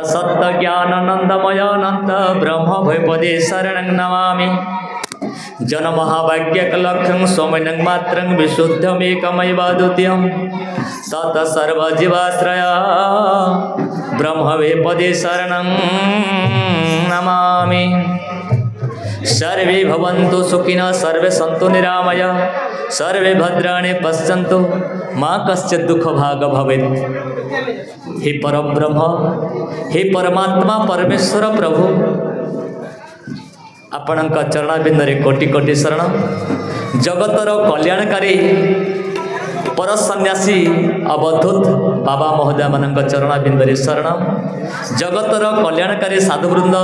सत्य ज्ञानानंदमय अनंत ब्रह्म भयपदे शरणं नमामि। जनमहाभाग्यकलक्षं स्वमनं मात्रं विशुद्धमेकमेव द्वितीयं तत् सर्वजीवाश्रय ब्रह्मवेपदे शरणं नमामि। सर्वे भवन्तु सुखिनः सर्वे सन्तु निरामयाः सर्वे भद्राणि पश्यन्तु मां कश्चित् दुःखभाग् भवेत्। हे परम ब्रह्म, हे परमात्मा परमेश्वर प्रभु, आपणक चरणाबिंदरे कोटि कोटि शरण। जगतर कल्याणकारी पर सन्यासी अवधूत बाबा महोदय मान चरणाबिंदरे शरण। जगतर कल्याणकारी साधुवृंद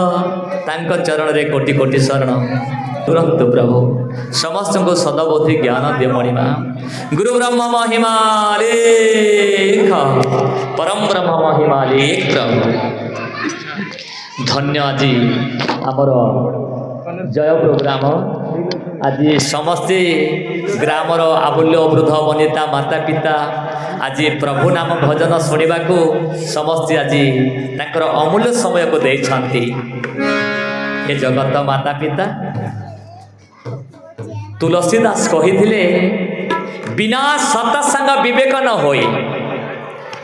तांक चरण रे कोटि कोटि शरण। तुरंत प्रभु समस्त को सदबुद्धि ज्ञान दे मणिमा। गुरु ब्रह्म महिमा लेख, परम ब्रह्म महिमा लेख। धन्य आज आमर जय प्रोग्राम। आज समस्ते ग्रामर आबुल्य वृद्ध वनिता माता पिता आज प्रभु नाम भजन शुणा को समस्ते आज तांकर अमूल्य समय को देइछंती। हे जगत माता पिता तुलसीदास कही बिना सत्संग विवेक न होई।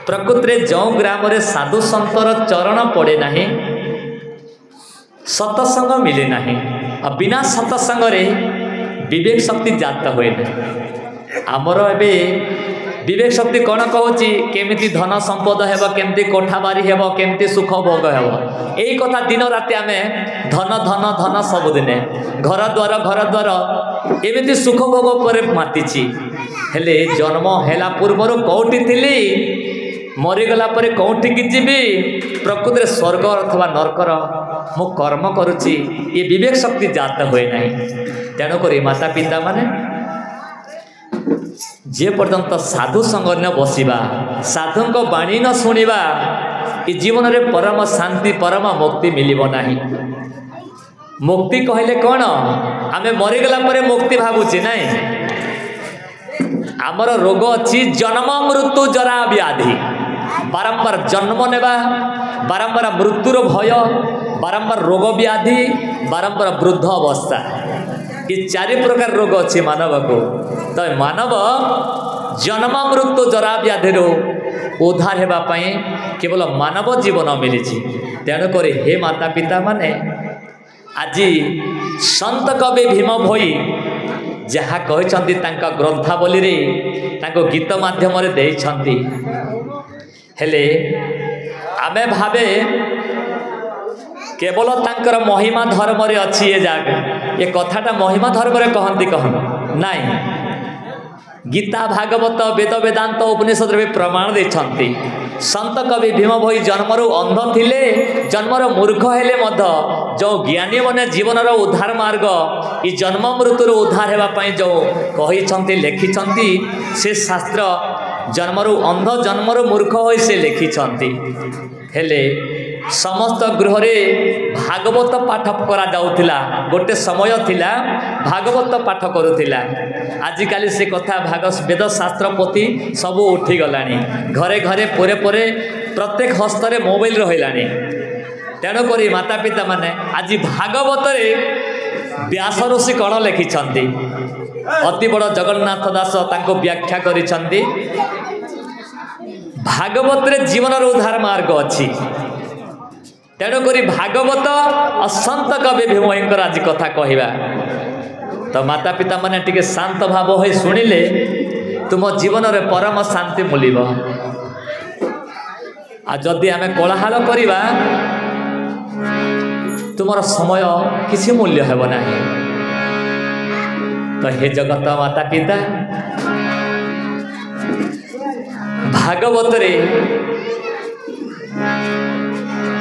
प्रकृति जो ग्राम रे साधु संतर चरण पड़े नहीं सत्संग मिले नहीं। और बिना सत्संग रे विवेक शक्ति जात हुए नहीं। आमर ए विवेक शक्ति कौन कहूँ केमिति धन संपद हेब, केमती कोठा बारी हेब, केमती सुख भोग हेब, यही कथा दिन राति आमे धन धन धन सबुदिने घर द्वार एमिति सुख भोग पर मातिछि। हेले जन्म हेला पूर्वर कौटी थिली, मरीगला परे कौटी की जीवी, प्रकृति स्वर्ग अथवा नरकर मु कर्म करुछि, ये विवेक शक्ति जात हुए नहीं। तेणुक माता पिता माने जे पर्यंत साधु संग न बसिबा, साधुंक बाणी न शुणिबा, ये जीवन रे परम शांति परम मुक्ति मिलिबो नाही। मुक्ति कहले कौन? आमे मरीगला परे मुक्ति भावुछि नहीं। आमर रोग अच्छी जन्म मृत्यु जरा व्याधि, बारंबार जन्म नेबा, बारंबार मृत्युर भय, बारंबार रोग व्याधि, बारंबार वृद्ध अवस्था, ये चारि प्रकार रोग अच्छी मानव को। तो मानव जन्म मृत्यु जरा व्याधि उद्धार हेबा पई केवल मानव जीवन मिली। तेणुक हे माता पिता माने आज संत कवि भीम भोई जहाँ कहते ग्रंथावली रे गीत माध्यम देइछंती। हेले आमे भावे केवल तांकर महिमा धर्म रे अच्छी ये जाग, ये कथाटा महिमा धर्म रे कहंती नाई। गीता भागवत वेद वेदांत उपनिषद रे प्रमाण देछंती। संत कवि भीम भोई जन्मरू अंध थिले, जन्मर मूर्ख हेले मध्य जो ज्ञानी माने जीवनर उद्धार मार्ग ई जन्म मृत्युर उद्धार हेबा पई जो कहिछंती लेखिछंती, से शास्त्र जन्मरू अंध जन्मरू मूर्ख होई से लेखिछंती। हेले समस्त गृह रे भागवत पाठ करा जाउथिला। गोटे समय थिला भागवत पाठ करुथिला। आजिकाली से कथा वेद शास्त्र पोथी सब उठी गलानी। घरे घरे पोरे पोरे प्रत्येक हस्तरे मोबाइल रहिलानी। तेणुक माता पिता माने आज भागवत रे व्यास ऋषि कौन लिखिछंती, अति बड़ जगन्नाथ दास तांको व्याख्या करिछंती। भागवत रे जीवन उद्धार मार्ग अच्छी। तेणुक भागवत असंत कवि भीमकर आज कथा कहवा। तो माता पिता माने टिके शांत भाव हो शुणिले तुम जीवन रे परम शांति मिलिब। आ जदि आमे कोलाहल करिबा तुमर समय किसी मूल्य हेब नाही। तो हे जगत माता पिता भागवत रे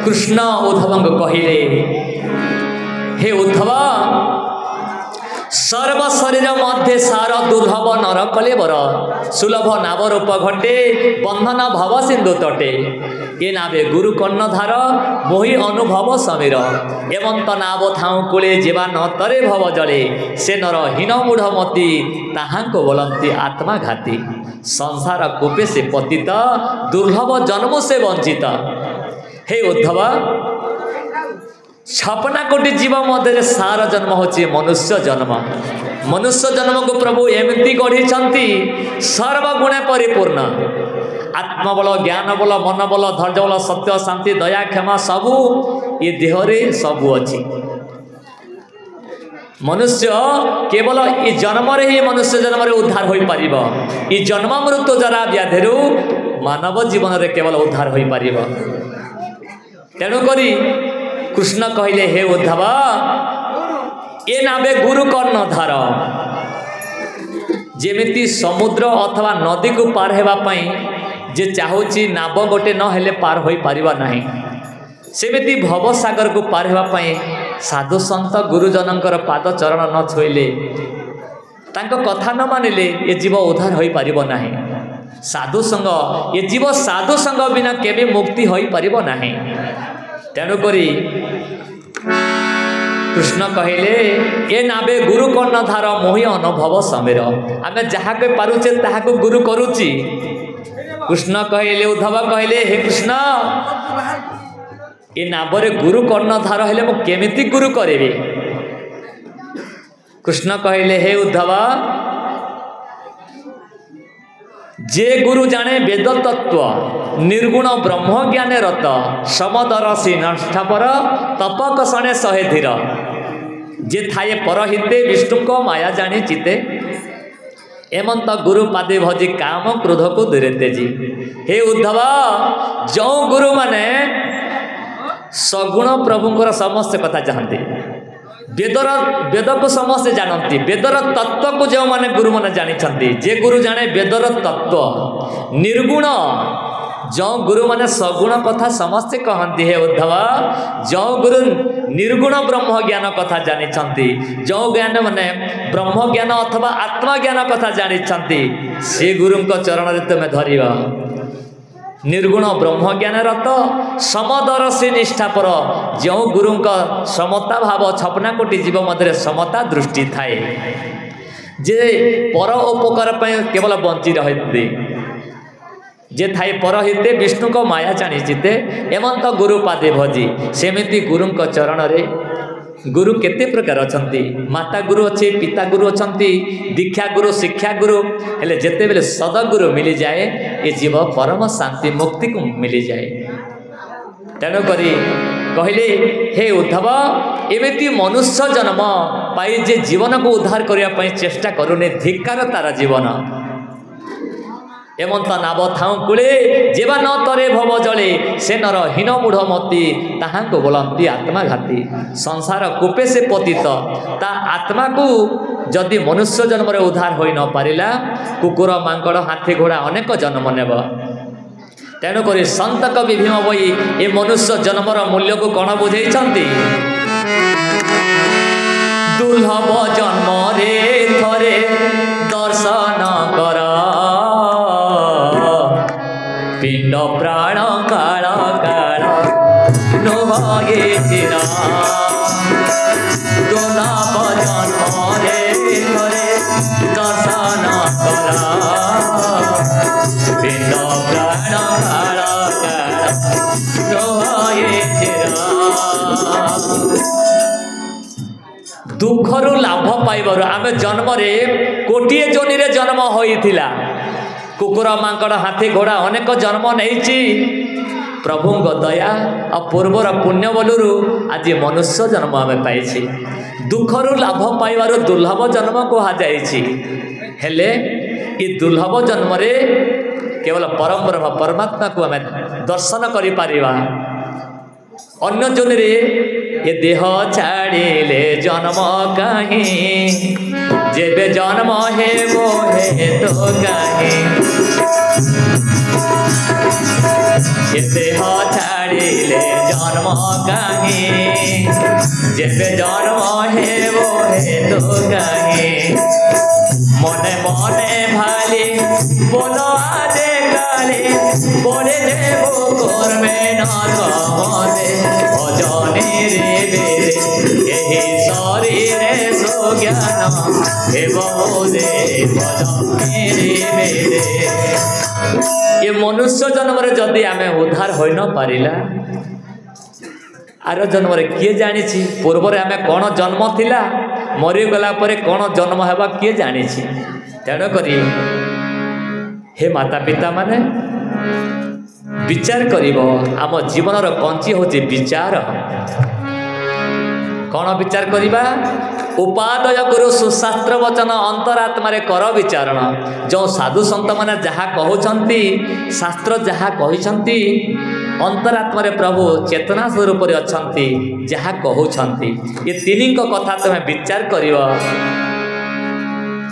कृष्ण उद्धव कहिले, हे उद्धव सर्व शरीर मध्य सार दुर्धव नर कलेवर, सुलभ नाव रूप घटे बंधन भव सिंधु तटे, ये नावे गुरु कर्णधार मोहि अनुभव समीर, एवंत नाव थाऊ कूले जीवा न तरे भव जले, से नर हीन मूढ़मती ताहांको बोलंती आत्माघाती, संसार कूपे से पतित दुर्लभ जन्म से वंचित। हे उद्धव 56 कोटी जीव मध्य सार जन्म होची मनुष्य जन्म। मनुष्य जन्म को प्रभु एमती गढ़ी सर्वगुणे परिपूर्ण आत्मबल ज्ञान बल मन बल धैर्य बल सत्य शांति दया क्षमा सबू ये देहरे सबू अच्छी। मनुष्य केवल ये जन्म ही मनुष्य जन्म उद्धार हो पार। ये जन्म मृत्यु जरा व्याधि मानव जीवन में केवल उद्धार हो पार। तेणुक कृष्ण कहले हे उद्धव ए नाबे गुरु कर्णधार जेमिति समुद्र अथवा नदी को पार होगापी जे चाहूँगी नाव गोटे न हेले पार हो पारिबा नाही सेमिति भवसागर को पार होगापी साधु सन्त गुरुजनकर पाद चरण न छोइले तांको कथा न मानिले ये जीव उद्धार हो पारिबो नाही। साधु संग ये जीव साधु संग बिना केबे मुक्ति हो पारिबो नाही। तेणुक कृष्ण कहले ए नाबे गुरु कर्णधार मोहि अनुभव समीर आमे जहाँ के पारुचे ताहा को गुरु करुची। कृष्ण कहले उद्धव कहले हे कृष्ण ए नाबरे गुरु कर्णधार हेले मु केमिति गुरु करेबे। कृष्ण कहले हे उद्धव जे गुरु जाने वेद तत्व निर्गुण ब्रह्म ज्ञाने रत समदरसी नष्टापर तपक सणे सहे धीर जे थाए परहिते विष्णु को माया जानी चिते एमंत गुरु पादे भजी काम क्रोध को दूरे तेजी। हे उद्धव जो गुरु माने सगुण प्रभुंकर समस्त कथा जानते वेद को समस्ते जानती वेदर तत्व को जो माने गुरु माने जानी जे गुरु जाने वेदर तत्व निर्गुण जो गुरु माने सगुण कथा समस्ते कहती है उद्धव जो गुरु निर्गुण ब्रह्म ज्ञान कथा जानी जो ज्ञान माने ब्रह्म ज्ञान अथवा आत्मा ज्ञान कथा जानी से गुरु चरण तुम्हें धरिबा निर्गुण ब्रह्म ज्ञान रत समदरसी निष्ठा पर जो गुरु समता भाव 56 कोटी जीव मध्य समता दृष्टि थाए जे पर उपकार केवल बंची रही जे थाए परहिते विष्णु को माया जानी चिते एमंत गुरु पादे भजी सेमिति गुरु चरण रे गुरु केते प्रकार अछंती माता गुरु अच्छे पिता गुरु अछंती दीक्षा गुरु शिक्षा गुरु हेले जेते बेले सदगुरु मिली जाए ये जीव परम शांति मुक्ति को मिली जाए। तेणुक कहले हे उद्धव एमती मनुष्य जन्म पाई जे जीवन को उद्धार करने चेष्टा करुने धिक्कार तार जीवन एमंत नाव थाऊ कूले जेबा न तरे भव जले से नर हीन मूढ़ मती ताहा को बोलती आत्माघाती संसार कूपे से पतित ता आत्मा को जदि मनुष्य जन्म रे उद्धार हो न पारिला कुकुर मांकड़ हाथी घोड़ा अनेक जन्म नेब। तेणुक संत कवि भीम बही ए मनुष्य जन्मर मूल्य को कौन बुझे दुर्लभ जन्म रे थरे दर्शन कर पिंड प्राण काल काल नुहे चिरा दुर्लभ जन्म रे थरे दर्शन कर पिंड प्राण काल काल नुहे चिरा। दुखरु लाभ पाइबार आमे जन्म रे कोटिए जोनी रे जन्म होइथिला कुकुर मांकड़ हाथी घोड़ा अनेक जन्म नहीं प्रभु दया और पूर्वर पुण्य बलुरु आज मनुष्य जन्म आम पाई दुखरु लाभ पाइबार दुर्लभ जन्म कहुई हेले ये दुर्लभ जन्म रे केवल परम ब्रह्म परमात्मा को आम दर्शन करिपारिबा। अन्य जोनि रे ये देह छाड़िले जन्म कहीं जेबे जन्म हे वो है तो कहीं ये देह छाड़िले जन्म कहीं जेबे जन्म हे वो है तो कहीं मने मने भाली बोलो आजे काले बोले देवो कर्मे न कमदे भजने रे बेरे यही शरीरे सो ज्ञान हे बोले भजने रे बेरे ये मनुष्य जन्म रे जदि आमे उद्धार होई न पारिला आर जन्म किए जानी पूर्व आम कौन जन्म थिला मरीगला कौन जन्म है किए जानी तेणुक हे माता पिता माने विचार करिब आम जीवन कंची हूँ विचार कौन विचार करिबा उपादय गुरु सुशास्त्र वचन अंतरात्मा कर विचारण जो साधु संत मैंने जहाँ कहते शास्त्र जहाँ कहते अंतरात्मा प्रभु चेतना स्वरूप अच्छा जहाँ कहते ये तीन कथा तुम्हें विचार कर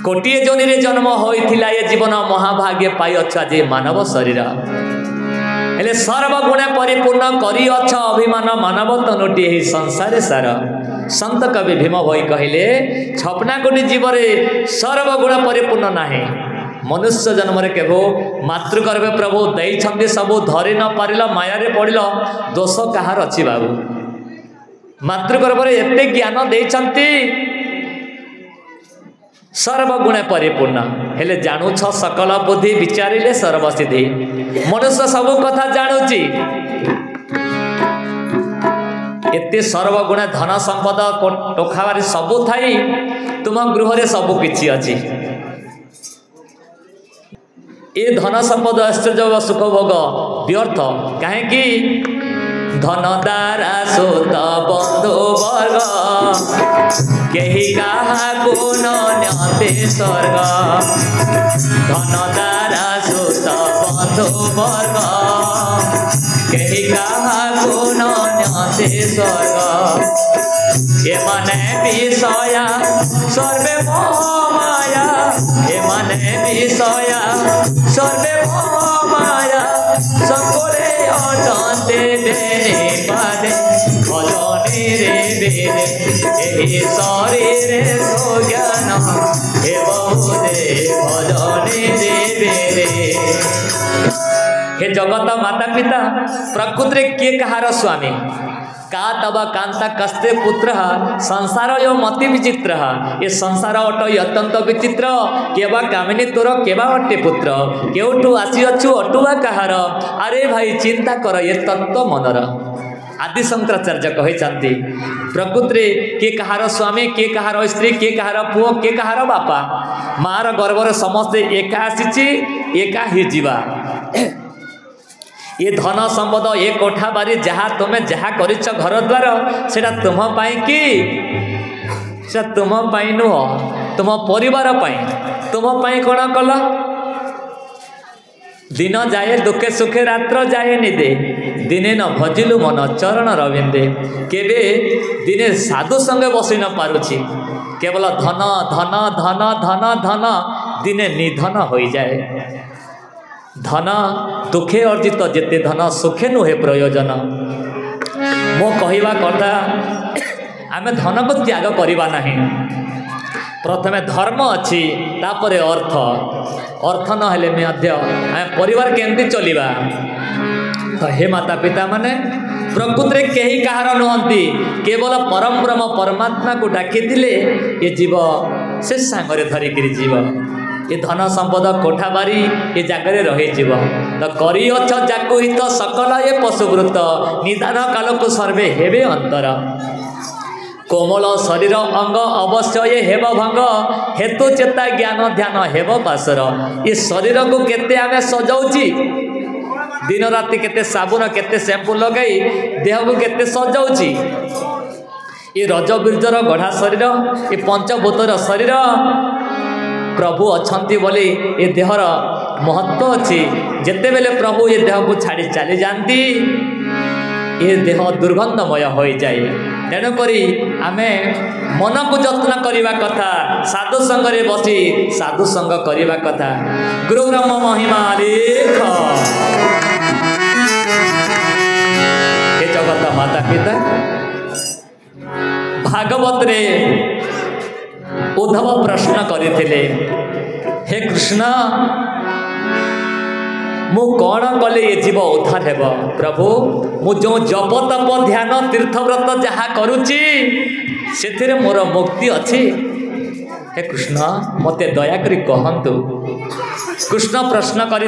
कोटिए जोनि रे जन्म होइथिला ये जीवन महाभाग्य पाई अच्छा आज मानव शरीर हेले सर्वगुण परिपूर्ण करी अच्छा अभिमान मानव तनुटी ही संसार सार संत कवि भीम भई कहले छपना कोटी जीवरे सर्वगुण परिपूर्ण नाही मनुष्य जन्म रे केवो मातृगर्भ प्रभु देइछन्ति सबु धरि न पारिला माया रे पड़िलो दोष कहार अछि बाबू मातृगर्भ रे एते ज्ञान देइछन्ति सर्वगुण परिपूर्ण हेले जानुछ सकल बुद्धि विचारिले सर्वसिद्धि मनुष्य सब कथा जानुची एते सर्वगुण धन संपद टोखाबारी सबू थाई तुम गृह रे सबू किछि अछि ए धन संपद ऐश्वर्य सुख भोग व्यर्थ काहे कि धन द्वारा सुत बंधु वर्ग केही काहाकु नन्यते स्वर्ग धन द्वारा सुत बंधु वर्ग केही काहाकु नन्यते स्वर्ग एमने विषया सर्वे माया एमने विषया सर्वे माया सकले अटते देने पादे भजने रे बेदे एही शरीरे सुज्ञान हे बहुदे भजने रे बेदे हे जगत माता पिता प्रकृति किए कहार स्वामी का तब कांता कस्ते पुत्र संसार यो मति विचित्र ये संसार अट अत्यंत विचित्र केबा कामिनी तोर केबा अटे पुत्र केउठू आसी अछु अटुआ कहार अरे भाई चिंता कर ये तत्व मनर आदि शंकराचार्य कहते प्रकृति किए कहार स्वामी किए कहार स्त्री किए कहार पुओ किए कहार बापा मार गर्भर समस्ते एका आसी एका ही जीवा ये धन संपद ये कोठा बारी जहाँ तुम्हें जहाँ कर घर द्वार से तुम कि से तुम नुह तुम परिवार तुम कौन कल दिन जाए दुखे सुखे रात्र जाए निदे दिने न भजिलु मन चरण रविंदे केबे दिने साधु संगे बसी न पारुछि केवल धन धन धन धन धन दिने निधन हो जाए धन दुखे अर्जित जेते धन सुखे नुहे प्रयोजन मो कहवा कथा आम धन को त्याग करवा नहीं प्रथमे धर्म अच्छी तापर अर्थ अर्थ न परिवार केमती चलवा तो हे माता पिता माने प्रकृति कहीं कहार नुहंती केवल परम ब्रह्म परमात्मा को डाकी ये जीव से सांगरे धरिकी जीव ये धन संपद कोठा बारी ये जगह रही तो करी अछ जाकु हित सकल ये पशुवृत निदान काल को सर्वे हेबे अंतर कोमल शरीर अंग अवश्य ये हेब भंग हेतु चेता ज्ञान ध्यान हेब पासर ये शरीर को केते आमे सजाउची दिन राति केते साबुन केते शैम्पू लगाई देह को केते सजाउची ये रज बीर्जर गढ़ा शरीर ये पंचभूतर शरीर प्रभु अच्छी बोली ये देहर महत्व अच्छी जिते बेले प्रभु ये देह को छाड़ी चली जाती ये देह दुर्गंधमय हो जाए तेणुक आमे मन को जत्न करने कथा साधु संगे बसी साधु संग करने कथा गुरु ब्रह्म महिमा लेख हे जगत माता पिता भागवत रे उद्धव प्रश्न करते हे कृष्ण मु कौन कले ये जीव उद्धार हेब प्रभु मु जो जप तप ध्यान तीर्थव्रत जहाँ करुच्ची से मोर मुक्ति अच्छी हे कृष्ण मते दयाकरी कहतु कृष्ण प्रश्न कर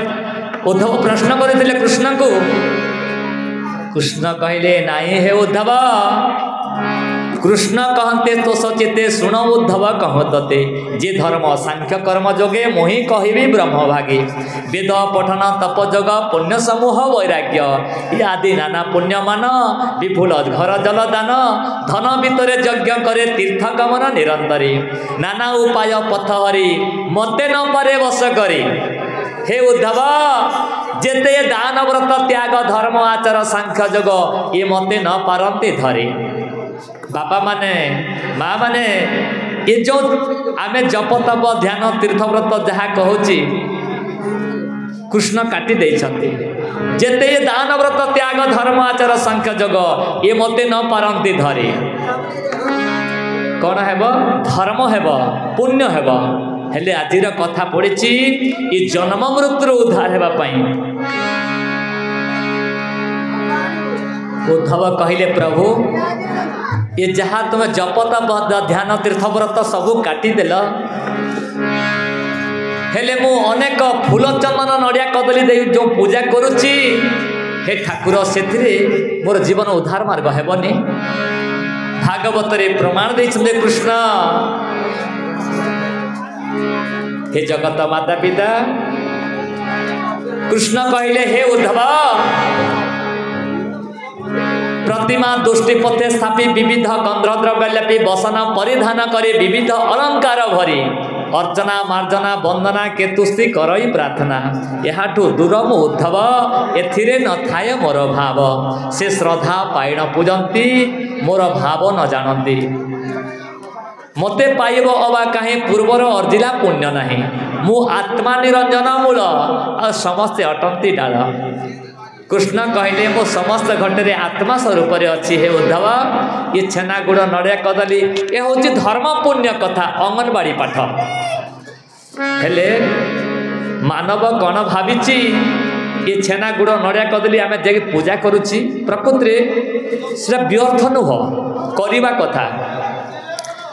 उद्धव प्रश्न करते कृष्ण को कृष्ण कहले नाई हे उद्धव कृष्ण कहते तो सचेते शुण उद्धव कहते जे धर्म सांख्य कर्म जोगे मोहि कहबी ब्रह्म भागी वेद पठन तप जोग पुण्य समूह वैराग्य आदि नाना पुण्य मान विपुल घर जल दान धन भितर यज्ञ करे तीर्थ गमन निरंतरी नाना उपाय पथ हरि मते न पारे बस करी हे उद्धव जेते दान व्रत त्याग धर्म आचार सांख्य जोग ये मते न पारंती धरी बापा माने माँ माने ये जो आमे जप तप ध्यान तीर्थ व्रत जहाँ कहूची कृष्ण काटी देइछन्ति जेते ये दान व्रत त्याग धर्म आचार सांख्य जोग ये मते न पारंती धरी कौन हेब धर्म हेब पुण्य हेब हेले आजिर कथा पड़िछि ये जन्म मृत्यु उद्धार हेबा पई उद्धव कहले प्रभु ये जहाँ तुम जप तप ध्यान तीर्थ व्रत सबू काटिदेल हेले मु अनेक फूल चंदन नड़िया कदली दे जो पूजा करुच्ची हे ठाकुर से मोर जीवन उद्धार मार्ग हेबनी भागवत रे प्रमाण देइछन्ते कृष्ण हे जगत माता पिता कृष्ण कहले हे उद्धव प्रतिमा दुष्टि पथे स्थापी विविध गंध्रद्रव्यल्यापी बसन परिधान करे विविध अलंकार भरी अर्चना मार्जना वंदना केतुस्ती करई प्रार्थना याठू दूर मु उद्धव एथिरे न थाए मोर भाव से श्रद्धा पाइण पूजंती मोर भाव न जानती मते पाइब अबा कहीं पूर्वर अर्जिला पुण्य नहीं मु आत्मा निरंजन मूल आ समस्ते अटंती डाल कृष्ण कहले मो समस्त घटे आत्मा स्वरूप अच्छी हे उद्धव ये छेना गुड़ नड़िया कदली ये हूँ धर्म पुण्य कथा अंगनवाड़ी पाठ हेले मानव कौन भावी ये छेना गुड़ नड़िया कदली आम जे पूजा करुच्ची प्रकृति से व्यर्थ नुह करवा कथा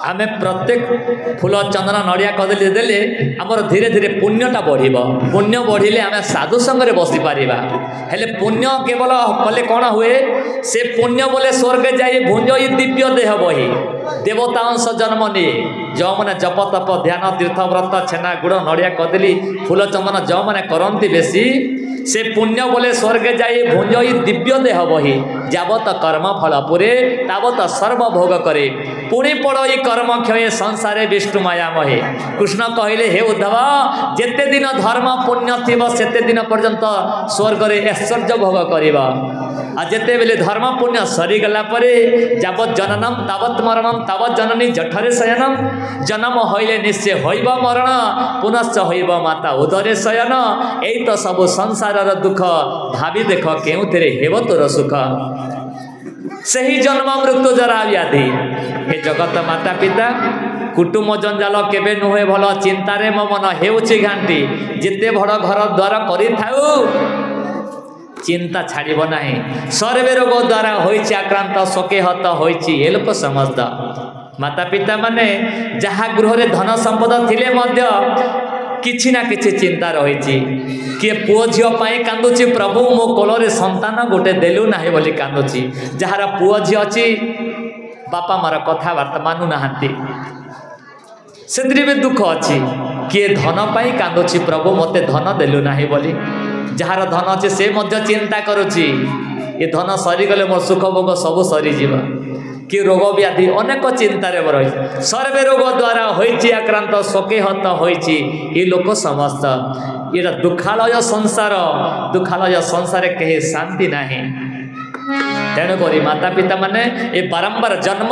आमे प्रत्येक फूल चंदन नड़िया कदली देले आमर धीरे धीरे पुण्यटा बढ़ पुण्य बढ़िले आम साधु संगे बसी पारिबा हेले पुण्य केवल कले कौन हुए से पुण्य बोले स्वर्ग जाए भुंजई दिव्य देह बही देवता अंश जन्म निये जो मैंने जप तप ध्यान तीर्थ व्रत छेना गुड़ नड़िया कदली फूल चंदन जो मैंने करती बेसी से पुण्य बोले स्वर्ग जाए भुंजई दिव्य देह बही जावत कर्म फल पुरे तावत सर्वभोग करे पुणी पड़ई कर्म क्षय संसारे विष्णु माया महे कृष्ण कहले हे उद्धव जेते दिन धर्म पुण्य थिब सेते दिन पर्यंत स्वर्ग रे ऐश्वर्य भोग करिबा आ जेते बेले धर्म पुण्य सरी गला परे जावत जननम तावत मरणम तावत जननी जठरे शयनम जन्म होइले निश्चय होइब मरण पुनश्च होइब माता उदरे शयन एई तो सब संसार दुख भावी देख केउथिरे हेब तोर सुख सही जन्म मृत्यु जरा व्याधि हे जगत माता पिता कुटुंब जंजाल केबे नुहे भल चिंतारे मो मन हेउछि घांटी जेते बड़ घर द्वार करि थाउ चिंता छाड़ब नहीं सर्वे रोग द्वारा होइछि आक्रांत शोके हत होइछि ए लोक समझद माता पिता माने जहाँ गृह रे धन संपद थिले मध्य किछि ना किछि चिंता रही किए पुओ झील पाई कांदुची प्रभु मो कोलरे संतान गोटे देलु ना बोली कांदुची जार पुओ झी अच्छी बापा मार कथबार्ता मानु नाहांती से भी दुख अच्छी किए धन पाई कांदुची प्रभु मते धन देलु ना बोली जार धन अच्छे से मध्य चिंता करुची ये धन सरीगले मोर सुख भोग सब सरीजा कि रोग व्याधि अनेक चिंतार रही सर्वे रोग द्वारा होइछि आक्रांत शोके हत होइछि ये लोक समस्त ये दुखालय संसार कहीं शांति नहीं तेणुक माता पिता माने ये बारंबार जन्म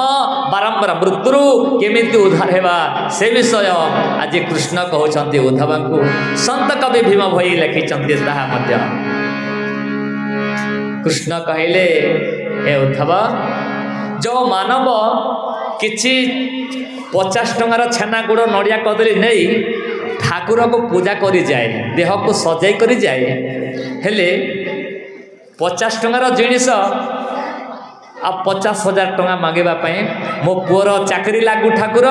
बारंबार मृत्यु केमिति उद्धार हेबा से विषय आज कृष्ण कहउछन्ति उद्धव को संत कवि भीम भई लिखिछन्ति ताहा मध्य कृष्ण कहले हे उद्धव जो मानव किछि 50 टंकार छेना गुड़ नड़िया कदली नहीं ठाकुर को पूजा करी जाए देह को सजाई करी जाए हेले 50 टंकार जिनिस आ 50,000 टंका मांगवाई मो पुअर चाकरी लागू ठाकुर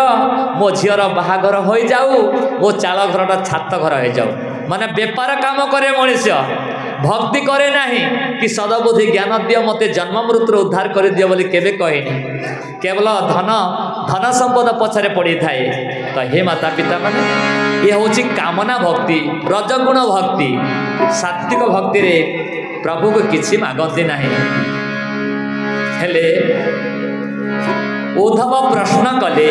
मो झीर बाहागर हो जाऊ मो चाल घर छात घर हो जाऊ माने बेपार काम करे मनुष्य भक्ति करे नाही कि सदबुद्धि ज्ञान दियो मते जन्म मृत्यु उद्धार कर दियो बोली केबे कहेनी केवल धन धन संपद पछरे पड़ी थाए। तो हे माता पिता माने ये होची कामना भक्ति रजगुण भक्ति सात्विक भक्ति रे प्रभु को किछि मागती नाही। हेले उद्धव प्रश्न कले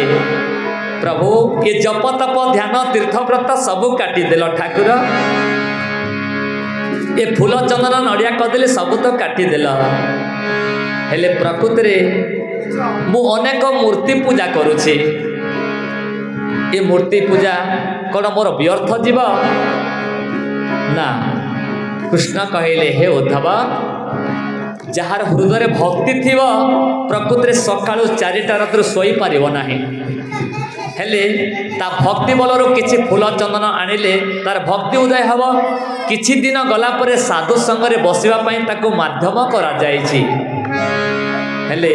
प्रभु ये जप तप ध्यान तीर्थव्रत सबू काटिदेल ठाकुर ये फूल चंदन नड़िया कदेले सब तो काटिदेल हेले प्रकृति रे मु अनेक मूर्ति पूजा करुछे ये मूर्ति पूजा कौन मोर व्यर्थ जीव ना। कृष्ण कहले हे उद्धव जार हृदय भक्ति थी प्रकृति सकाळु 4टा रात शोई पार ना हेले ता भक्ति बलर किछि फूल चंदन आनिले तार भक्ति उदय हब किछि दिन गला परे साधु संगरे बसिबा पई ताको माध्यम करा जायछि। हेले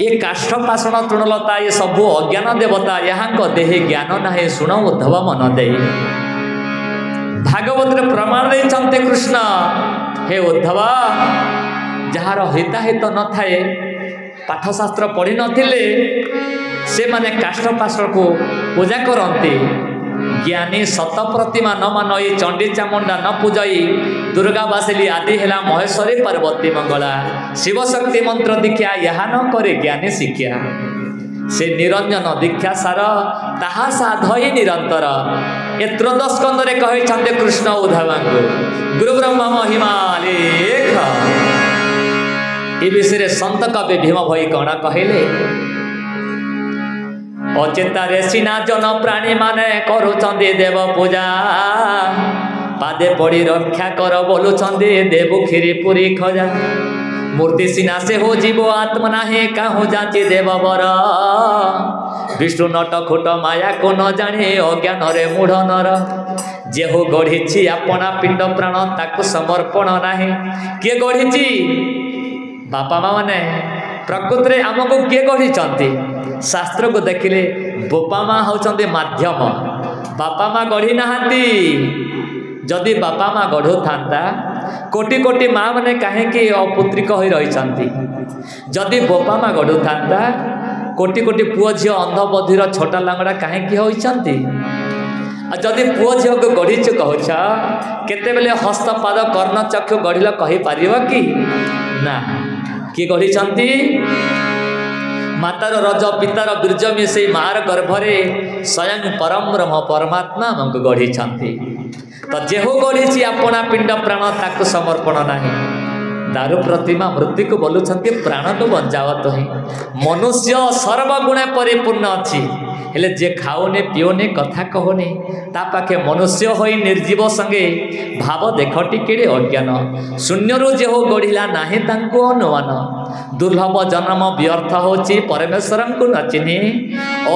ये काष्ठ पाषण तृणलता ये सबु अज्ञान देवता यहाँ देहे ज्ञान नाहे शुण उद्धव मन दे। भागवत प्रमाण देते कृष्ण हे उद्धव जार हिताहित न थाए पाठशास्त्र पढ़ी नथिले से माने काष्ठ पाषण को पूजा करते ज्ञानी सत प्रतिमा न मान ये चंडी चामुंडा न पूजई दुर्गा बासिली आदि हेला महेश्वरी पार्वती मंगला शिव शक्ति मंत्र दीक्षा यहाँ न करे ज्ञानी शिक्षा से निरंजन दीक्षा सार ताहा साधई निरंतर ए 13 स्कंदरे कहि कृष्ण उद्धव गुरु ब्रह्म महिमा लेख। ए विषय संत कवि भीम भई कण कहले अचेतारे सिना जन प्राणी माने करुचंदी देव पूजा पादे पड़ी रक्षा कर बोलुचंदी देव खीरी पुरी खजा मूर्ति सिना से हो जीव आत्मा नाहे काहू जाची देव बर विष्णु नट खुट माया को न जाने अज्ञान रे मूढ़ नर जे हो गढ़ी अपना पिंड प्राण ताकू समर्पण नाहे किए गढ़ी बापा माँ मैंने प्रकृति आमको किए गढ़ी शास्त्र को देखिले बापा माँ होचंदी माध्यम बापा माँ गढ़ी नहांती जदि बापा माँ गढ़ु था कोटि कोटि माँ मैंने कहीं अपुत्रिक हो रही जदि बापा माँ गढ़ु था कोटि कोटि पुओ झील अंध बधिर छोटा लांगड़ा कहीं होती जदि पुओ झील को गढ़ीच कह केते बेले हस्तपाद कर्ण चक्षु गढ़िल कहीपर कि ना किए गढ़ी मातार रज पितार बीर्ज मिसे मार गर्भरे स्वयं परम ब्रह्म परमात्मा हमको गढ़ी तो जेहो गढ़ी अपना पिंड प्राण ताकू समर्पण नाही दारु प्रतिमा मृत्यु को बोलुंट प्राण को बंचाव तो ही मनुष्य सर्वगुणे परिपूर्ण अच्छी हेले जे खाओने पिओने कथा कहने ता पाखे मनुष्य होई निर्जीव संगे भाव देख टिके अज्ञान शून्यरू जे हो गढ़िला नाही तांको अनुमान दुर्लभ जन्म व्यर्थ होची परमेश्वर को न चिन्ही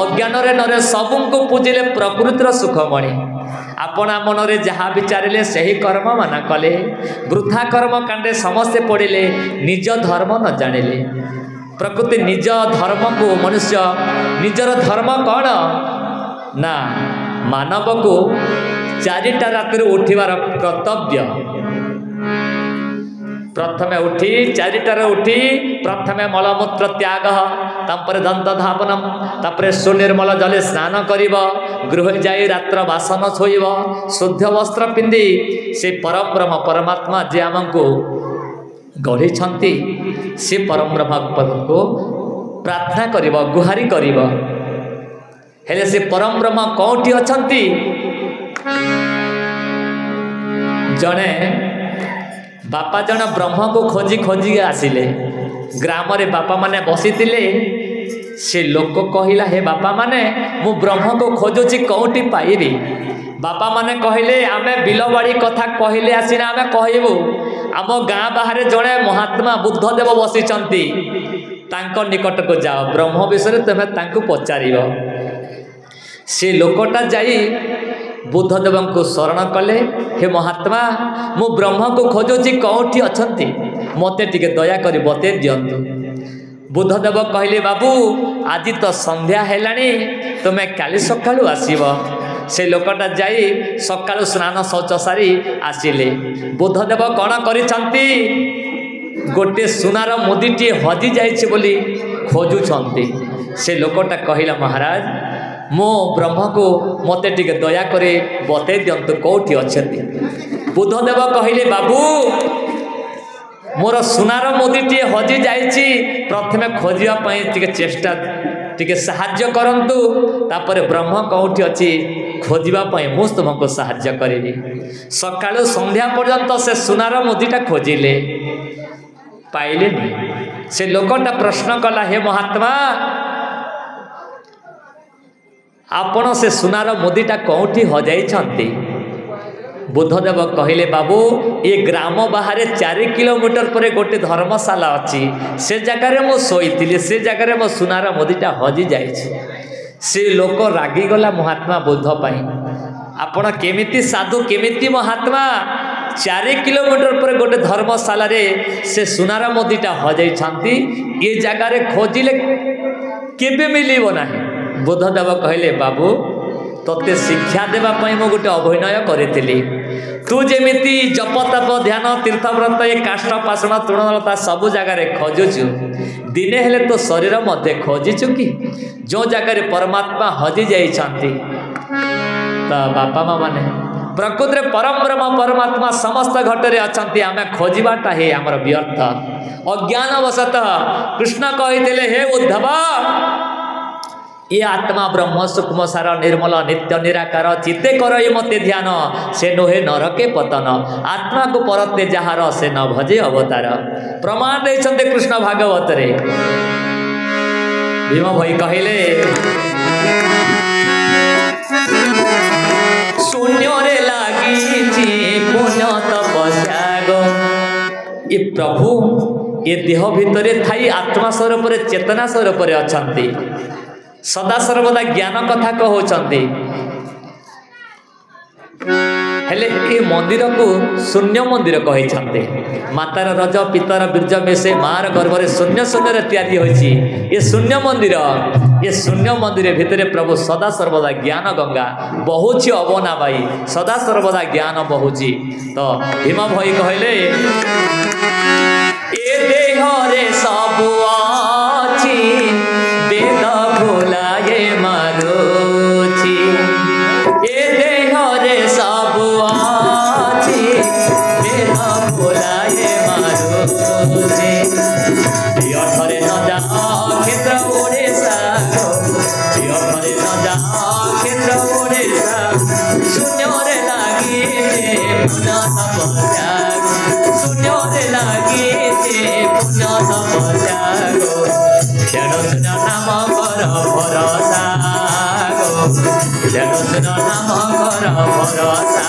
अज्ञान रे नरे सबु को पूजिले प्रकृतिर सुखमणि अपना मन रे जहाँ विचारिले सही कर्म माना कले वृथा कर्म कांडे समस्ते पड़िले निज धर्म न जानिले प्रकृति निज धर्म को मनुष्य निजर धर्म कौन ना मानव को 4टा रात उठिबार कर्तव्य प्रथमे उठी 4टार उठी प्रथमे मलमूत्र त्याग तापर दंत धावनम तापर सुनिर्मल जले स्नान करिब गृह जाई रात्र बासन छोइब शुद्ध वस्त्र पिंधि से परब्रह्म परमात्मा जे आमको गढ़ी से परम ब्रह्म को प्रार्थना करिब गुहारी करिब हेले से परम ब्रह्म कौटी अछंती जने बापा जन ब्रह्म को खोजी खोजी आसिले ग्राम रे बापा माने बसीतिले से लोक कहिला हे बापा माने मु ब्रह्म को खोजुची कौटी पाइबी बापा माने कहले आमे बिलबाड़ी कथा कहले आसीना आमे कहबू आम गाँ बाहर जड़े महात्मा बुद्धदेव बसीचंती तांको निकट को जाओ ब्रह्म विषय तुम्हें तांको पचार से लोकटा जाई बुद्धदेव को शरण कले हे महात्मा मु ब्रह्म को खोजुची कौटी अछंती मते टिके दया करी बते दियंतु बुद्धदेव कहले बाबू आज तो संध्या हेलानी तुम्हें काली सकाळु आसीब से लोकटा जाई सकाळु स्नान शौच सारी आसिले बुद्धदेव कौन करिसंती गोटे सुनार मुदीटी हजि जाइछि बोली खोजुछंती से लोकटा कहिला महाराज मो ब्रह्म को मते टिके दया करे बते दियंतु कोठी अछंती बुद्धदेव कहिले बाबू मोर सुनार मुदीटी हजि जाइछि प्रथमे खोजिया पई टिके चेष्टा टिके साहाय्य करंतु तापर ब्रह्म कोठी अछि खोजिबा पई मु तुमको साहाय्य करिबी सकाळु संध्या पर्यंत से सुनार मुदीटा खोजिले पाइले से लोकटा प्रश्न कला हे महात्मा आपण से सुनार मुदीटा कोठी हजाई बुद्धदेव कहिले बाबू ये ग्राम बाहर 4 किलोमीटर पर गोटे धर्मशाला अच्छी से जगार मु शोईली से जगार मो सुनार मुदीटा हजि जाइछि से लोक रागिगला महात्मा बुद्ध पाई आपण केमिति साधु केमिति महात्मा 4 किलोमीटर पर गोटे धर्मशाला रे से सुनार मुदीटा हजाई छांती ये जगार खोजिले केबे मिलिबो नाही बुद्धदेव कहले बाबू तोते शिक्षा देवा पई मो गोटे अभिनय करिथिली तू जेमिति जप तप ध्यान तीर्थव्रत ये काष्ठ पाषण तृणलता सब जगार खोजुचु दिने हेले तो शरीर मध्य खोजिचु कि जो जगार परमात्मा हजि जाइछंती तो बापा माँ माने प्रकृति परम ब्रह्म परमात्मा समस्त घटरे अछंती आमे खोजिबाटा हे हमर व्यर्थ अज्ञानवशतः कृष्ण कहिथिले हे उद्धव ये आत्मा ब्रह्म सूक्ष्म सार निर्मल नित्य निराकार चित्ते कर मते ध्यान से नोहे नरके पतन आत्मा को परते जहार से न भजे अवतार प्रमाण देछन्ते कृष्ण भागवत रे भीम भाई कहले शून्य रे लागी पुण्य तपस्या गो ये प्रभु ये देह भितरे थाई आत्मा स्वरूप चेतना स्वरूप अछंती सदा सर्वदा ज्ञान कथा कहउछंती हेले ए मंदिर को शून्य मंदिर कहिछंती मातार रज पितर बीर्ज मिसे मार गर्भ रे शून्य शून्य तैयारी होइछि ये शून्य मंदिर भितरे प्रभु सदा सर्वदा ज्ञान गंगा बहुछि अबना बाई सदा सर्वदा ज्ञान बहुछि तो भीम भाई कहले ए देह रे सब अछि वेद भुलाए मारुछि ए देह रे सब अछि वेद भुलाए मारुछि यथरे न जा क्षेत्र ओडिसा यथरे न जा क्षेत्र ओडिसा शून्य रे लागी पुण्य तपस्या शून्य रे लागी पुण्य तपस्या जेणु सुन नाम कर भरोसा गो जेणु सुन नाम कर भरोसा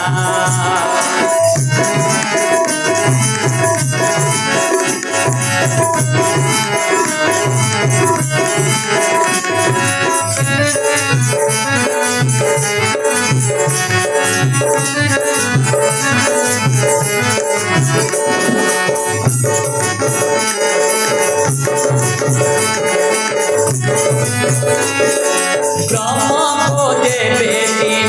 ब्रह्म को देवे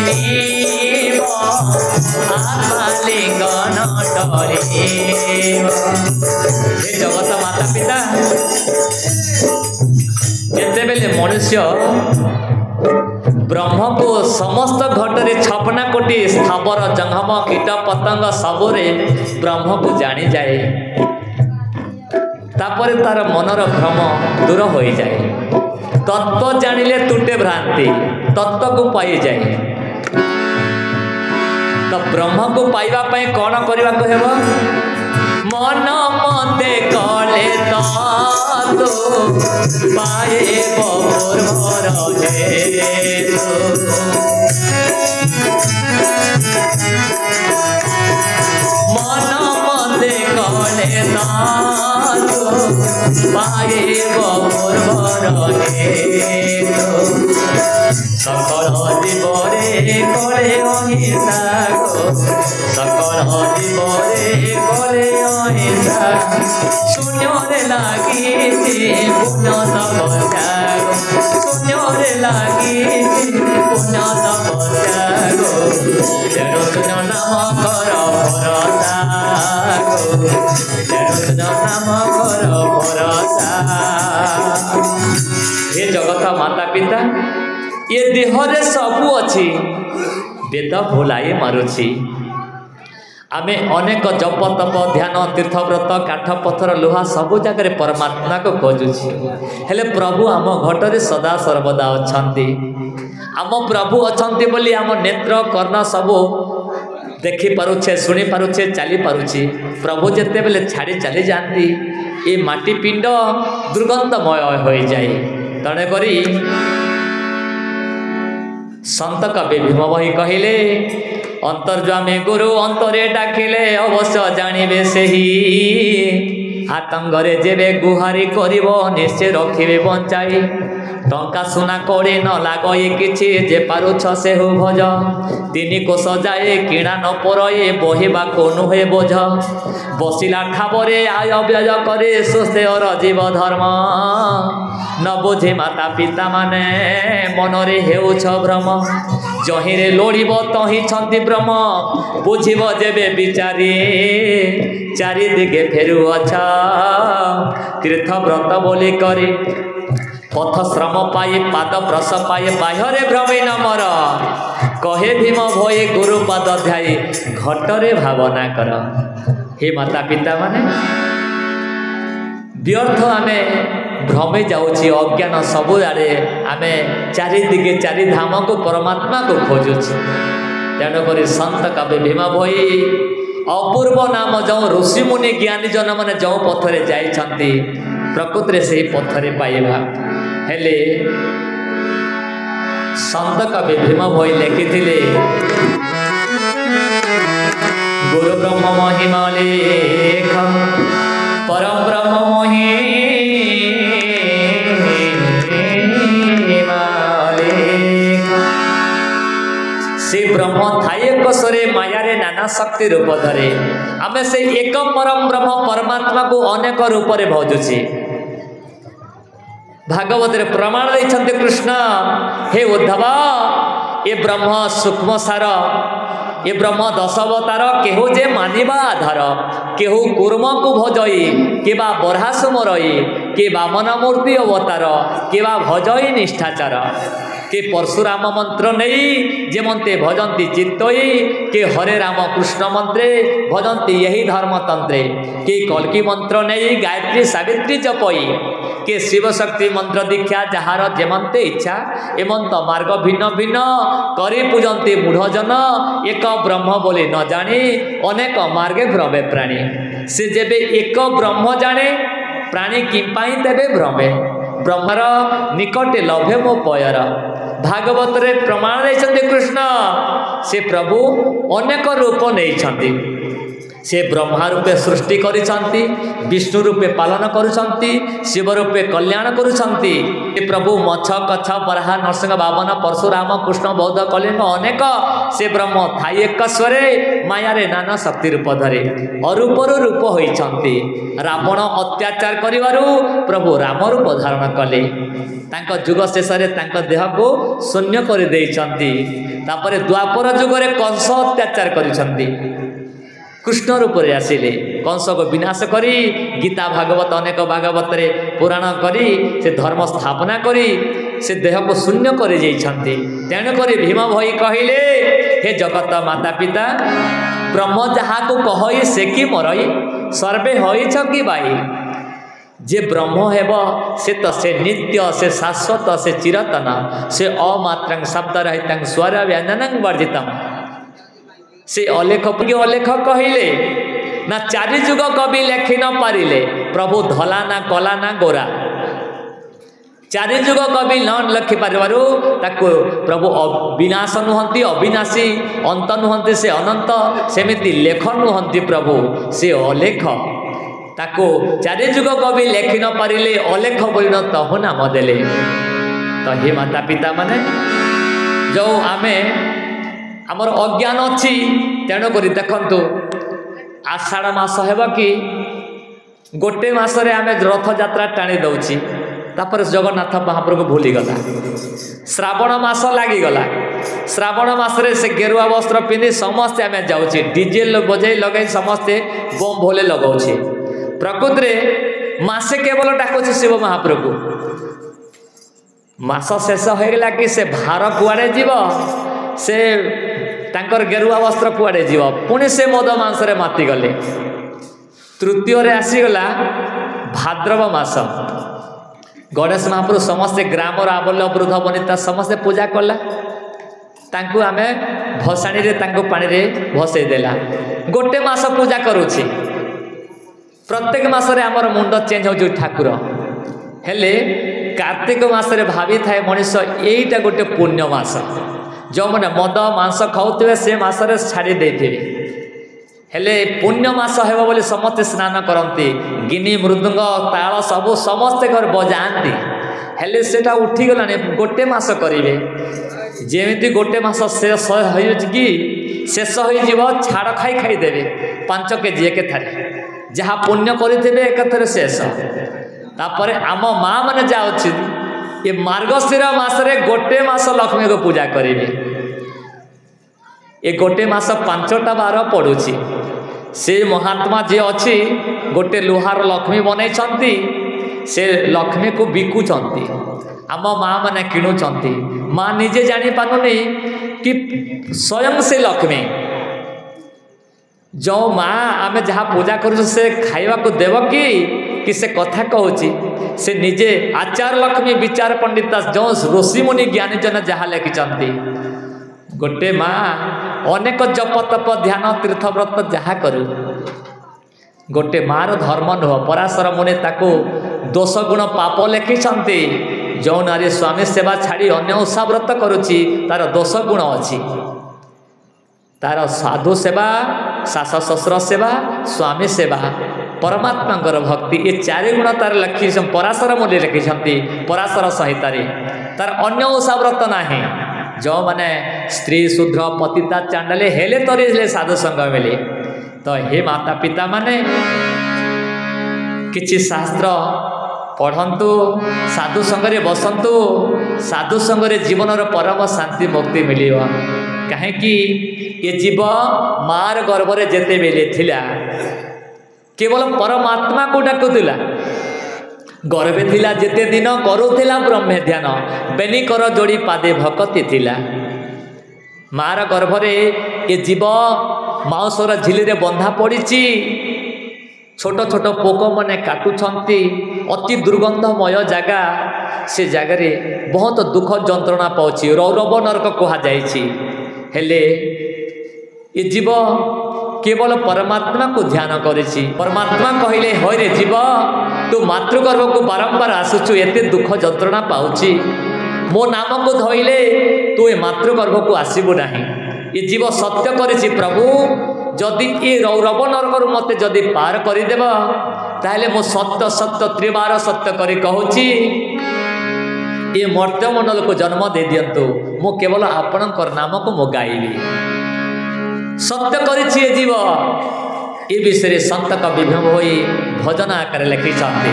नीव आत्मा लिंगन डरे जगत माता पिता जेतेबेले मनुष्य ब्रह्म को समस्त घटरे 56 कोटी स्थावर जंगम कीट पतंग सबरे ब्रह्म को जानी जाए तापर तार मनर भ्रम दूर हो जाए तत्व जानिले तुटे भ्रांति तत्व को पाई जाए तो ब्रह्म को पाइबा पई कौन करबा को हेबो मन मते कले तो पाए बोर भर हे मन मते कले तो पाए बोर भर हे सकल जीवरे करे अहिंसा गो सकल जीवरे करे अहिंसा शून्य रे लागी पुण्य तपस्या गो शून्य रे लागी पुण्य तपस्या ତେଣୁ ତୁଜ ନାମ କର ଭରସା ତେଣୁ ତୁଜ ନାମ କର ଭରସା। हे जगत माता पिता ये देहरे सबू अच्छी वेद भुलाई मारुछि आमे अनेक जप तप ध्यान तीर्थव्रत काठ पत्थर लुहा सबू जगह परमात्मा को खोजुछि हेले प्रभु आम घटरे सदा सर्वदा अछंती आम प्रभु अछंती बोली आम नेत्र कर्ण सबू देखि पारुछे शुणी पारुछे चली पारुछि प्रभु जेते बेले छाड़ी चली जाती ये माटी पिंड दुर्गंधमय हो जाए तेणे करी संत कवि भीम बही कहले अंतर्जामी गुरु अंतरे डाकिले अवश्य जानिबे सेही आतंगरे जेबे गुहारी करिबो निश्चय रखिबे बंचाई टंका सुना कड़े न लागए किछि जे पारुछ से हो भज तीन कोश जाए किणा न परए बहिबा को नुहे बोझ बसिला ठाबरे आय व्यय करे सुस्तेयर जीव धर्म न बुझे माता पिता माने मनरे हेउछ भ्रम जहिरे लोड़िब तहि छंती ब्रह्म बुझिब जेबे विचारी चारि दिगे फेरुअछ तीर्थ व्रत बोली करी पथ श्रम पाए पाद प्रस पाए बाह्ୟରେ भ्रमे न मर कहे भीम भये गुरु पाद ध्याई घटरे भावना कर। हे माता पिता माने व्यर्थ आमे भ्रमे जाउछि अज्ञान सबु आड़े आमे चारि दिगे चारि धाम को परमात्मा को खोजुछि तेणुक संत कवि भीम भई अपूर्व नाम जो ऋषि मुनि ज्ञानी जन मैंने जो पथरे जाइछंती प्रकृति से पथरे पाइबा हेले संत कवि भीम भई लिखिथिले गुरु ब्रह्म महिमा लेख परम ब्रह्म महिमा लेख से ब्रह्म थाए कसरे मायारे नाना शक्ति रूप धरे आमे से एक परम ब्रह्म परमात्मा को अनेक रूप रे भजुछि भागवत रे प्रमाण दैछन्ते कृष्ण हे उद्धव ये ब्रह्म सूक्ष्म सार ये ब्रह्म दशावतार केहू जे मानिबा आधार केहू कूर्म को भजई केबा बरासुमरई के वामन मूर्ति अवतार केबा भजई निष्ठाचार के परशुराम मंत्र नहीं जेमंते भजंती चित्तई के हरे राम कृष्ण मंत्रे भजंती यही धर्मतंत्रे के कल्की मंत्र नहीं गायत्री सावित्री जपई के शिव शक्ति मंत्र दीक्षा जहार जेमंते इच्छा एमंत मार्ग भिन्न भिन्न करी पूजंती मूढ़जन एक ब्रह्म बोली न जानी अनेक मार्गे भ्रमे प्राणी से जेबे एक ब्रह्म जाने प्राणी किंपाई तेबे भ्रमे ब्रह्मर निकटे लभे मो पयर भागवत रे प्रमाण देइछन्ति कृष्ण से प्रभु अनेक रूप नेइछन्ति से ब्रह्मा रूपे सृष्टि करिछन्ति विष्णु रूपे पालन करुछन्ति शिव रूपे कल्याण करुछन्ति प्रभु मच्छ कच्छ बराह नरसिंह वामन परशुराम कृष्ण बौद्ध कलिंग अनेक से ब्रह्म थाई एकस्वरे मायारे नाना शक्ति रूप धरे अरूपर रूप होइछन्ति रावण अत्याचार करिवारु प्रभु राम रूप धारण कले तांको जुग शेष रे तांको देह को शून्य कर देइछन्ति तापरे द्वापर जुग रे कंस अत्याचार करिछन्ति कृष्ण रूप रे आसिले कंस को विनाश करी गीता भागवत अनेक भागवत रे पुराण करी से धर्म स्थापना करी से देह को शून्य कर जाइछन्ति तेणु करी भीम भई कहिले हे जगत माता पिता ब्रह्म जहा को कहई से कि मरई सर्वे होइछ कि बाई जे ब्रह्म हेब से तो से नित्य से शाश्वत से चिरतन से अमात्रं शब्द रहितं स्वर व्यंजनं वर्जितम् से अलेख अलेख कहले ना चारि जुग कवि लेखि न पारिले प्रभु धला ना कला ना गोरा चारि जुग कवि न लेखि पारिबारु ताको प्रभु विनाश नुहंती अविनाशी अंत नुहंती से अनंत सेमिति लेख नुहंती प्रभु से अलेख ताको चारि जुग कवि लेखि न पारिले अलेख बोली न तहु नाम देले तो हे माता पिता माने जो आमे आमर अज्ञान अच्छी तेणुक देखु आषाढ़ मास हेब कि गोटे मासरे आमे रथ यात्रा टाणी दौची तापर जगन्नाथ महाप्रभु भूलीगला श्रावण मास लगिगला श्रावण मासरे से गेरुआ वस्त्र पिंधि समस्ते आम जाऊे डीजे बजे लगे समस्ते बम भोले लगाऊे प्रकृति में मासे केवल डाकुचे शिव महाप्रभु मास शेष होगा कि से भार कुआड़े जीव से तांकर गेरुआ वस्त्र कुआड़े जीव पुणी से मद मांसरे मातिगले तृतीय आसीगला भाद्रव मास गणेश महाप्रभु समस्ते ग्रामर आबल्य वृद्ध वनिता समस्ते पूजा कला तांकु आमे भसाणी रे तांकु पानी रे भसई देला गोटे मास पूजा करूछि प्रत्येक मासरे आमर मुंड चेंज हो ठाकुर हेले कार्तिक मासरे भावी थाए मनीष एईटा गोटे पुण्य मास जो मैंने मद मांस खाऊे से मासरे छाड़ी देथिबे हेले पुण्य मास हेब बोली समस्ते स्नान करती गिनी मृदुंग ताल सबू समस्ते घर बजाती हेले सेटा उठीगलानी गोटे मास करेंगे जेमिति गोटे मास शेष कि शेष हो छाड़ खाई खाई देवे 5 केजी एक थारे जहाँ पुण्य करेंगे एक शेष तापर आम माँ मैंने जा अच्छी ये मार्गशीर मासरे गोटे मास लक्ष्मी को पूजा करेंगे ये गोटे मास 5टा बार पड़ुछि से महात्मा जे अच्छी गोटे लुहार लक्ष्मी बनई से लक्ष्मी को बिकुचंती आम माँ मैंने किणुचंती माँ निजे जानी पारुनी कि स्वयं से लक्ष्मी जो माँ आमे जहाँ पूजा करूँ से खाइबा को देव कि से कथा कहूँ से निजे आचार लक्ष्मी विचार पंडिता जो ऋषि मुनि ज्ञानी जन जहाँ लिखिंट गोटे माँ अनेक जप तप ध्यान तीर्थव्रत जहाँ करू गोटे मार धर्म नुह पराशर मुनि ताको 200 गुण पाप लिखिंट जो नारी स्वामी सेवा छाड़ी अन्य ओषाव्रत करुच्ची तार 200 गुण अच्छी तार साधु सेवा शाश शस्त्र सेवा स्वामी सेवा परमात्मा भक्ति ये 4 गुण तार लिखि पराशर मुनि लिखिंट पराशर संहितार तार अन्य ओषाव्रत नाही जो माने स्त्री शूद्र पतिता चांडाले हेले तरी साधु संग मिले तो हे माता पिता माने किछि शास्त्र पढ़ंतु साधु संगरे बसंतु साधु संगरे जीवनर परम शांति मुक्ति मिलिव कहीं ये जीव मार गर्भरे जेते बेले थिला केवल परमात्मा को डाकुला गर्भे थिला जेते दिन करुथिला ब्रह्मे ध्यान बेनिकर जोड़ी पादे भक्ति थिला मार गर्भरे ये जीव माउसर झिली रे बंधा पड़ी छोट छोट पोक मैंने काटुछंती अति दुर्गंधमय जगह से जगार बहुत दुख जंत्रणा पाउछि रौरव नरक कहा जाइछि हेले ये जीव केवल परमात्मा को ध्यान करेछि परमात्मा कहले होय रे जीव तू मातृगर्भ को बारंबार आसुछु एते दुख जंत्रणा पाउछि मो नाम को धइले तू ए मातृगर्भ को आसीबु नाही ये जीव सत्य करेछि प्रभु जदि ये रौरव नरक मते जदि पार करदेव ताहले मो सत्य सत्य त्रिबार सत्य करी कहूछि ये मर्त्य मंडल को जन्म दे दियंतु मो केवल आपणकर नाम को मो गाइबी सत्य करिछि ये जीव ये विषय संत कवि भीम होई भजन आकार लिखिछन्ति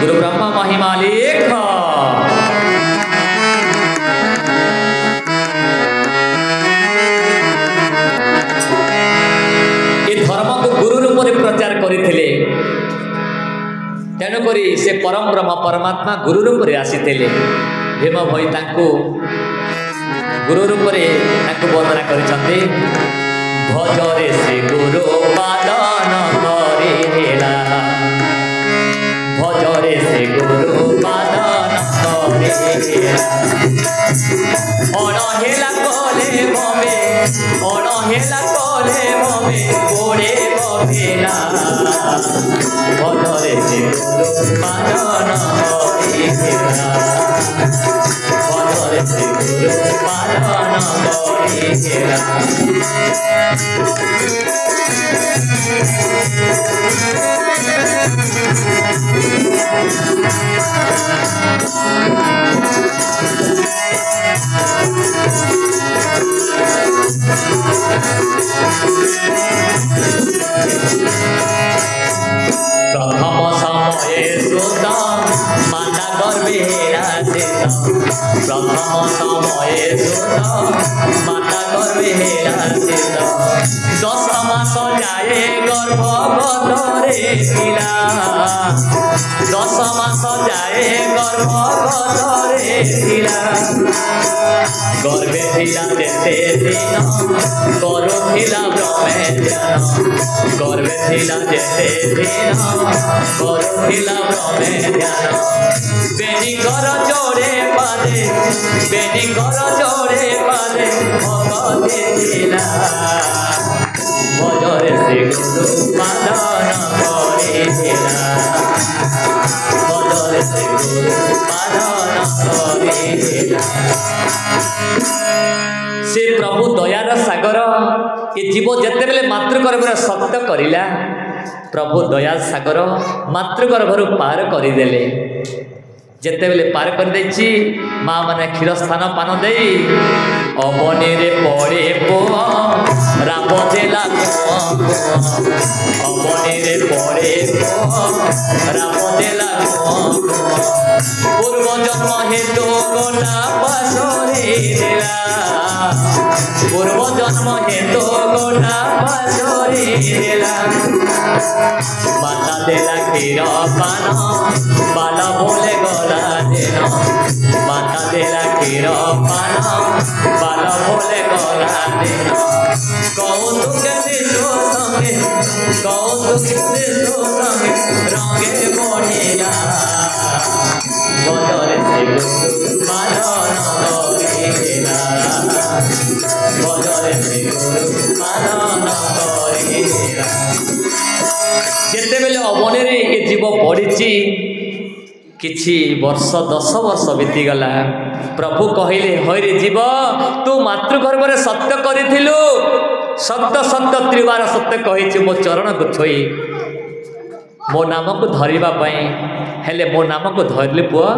गुरु ब्रह्मा महिमा लेख ये धर्म को गुरु रूप में प्रचार करथिले तेणुक से परम ब्रह्म परमात्मा गुरु रूप में आसीथिले भीम भई तांको गुरु रूप में वर्णना करिछन्ति भजरे से गुरु पालन करेला भजरे से गुरु पालन करेला अणहेला कोले भवे अणहेला कोले भवे गोड़े बभेला भजरे से गुरु पालन करेला भजरे से गुरु पालन करेला प्रथम समय सुतम माता गर्भे प्रथम समये सुत माता गर्भे हेलासित 10 मास जाए गर्भगतरे थिला 10 मास जाए गर्भगतरे थिला गर्भे थिला जेते दिन करुथिला ब्रह्मे ध्यान गर्भे थिला जेते दिन करुथिला ब्रह्मे ध्यान बेनिकर जोड़े पादे बेनिकर जोड़े पादे भगते थिला भजरे श्री गुरु पालन करिथिला भजरे श्री गुरु पालन करिथिला से प्रभु दयार सागर ये जीव जेते बेले मातृगर्भर सत्य करिला प्रभु दया सागर मातृगर्भर पार करदेले जेते बेले पार कर देछि माँ माने क्षीर स्थान पान दे अवनी रे पड़े पुआ राम देला अवनी रे पड़े पुआ राम देला पूर्व जन्म हेतु गोला पासरे देला पूर्व जन्म हेतु गोला पासरे देला माता देला क्षीर पान बाला बोले गला देना माता देला क्षीर पान बाला बोले गला देना कौतुक शिशु संगे रंगे बढ़िया बजरे से गुरु पालन करिला बजरे से गुरु पालन करिला जेते बेले अवनी रे ये जीव पड़ी किछि वर्ष 10 वर्ष बीतीगला प्रभु कहले हरे जीव तू मातृगर्भरे सत्य करिथिलु सत्य सत्य त्रिवार सत्य कहिछि मो चरण को छोई मो नाम को धरिबा पई हेले मो नाम को धरले पुआ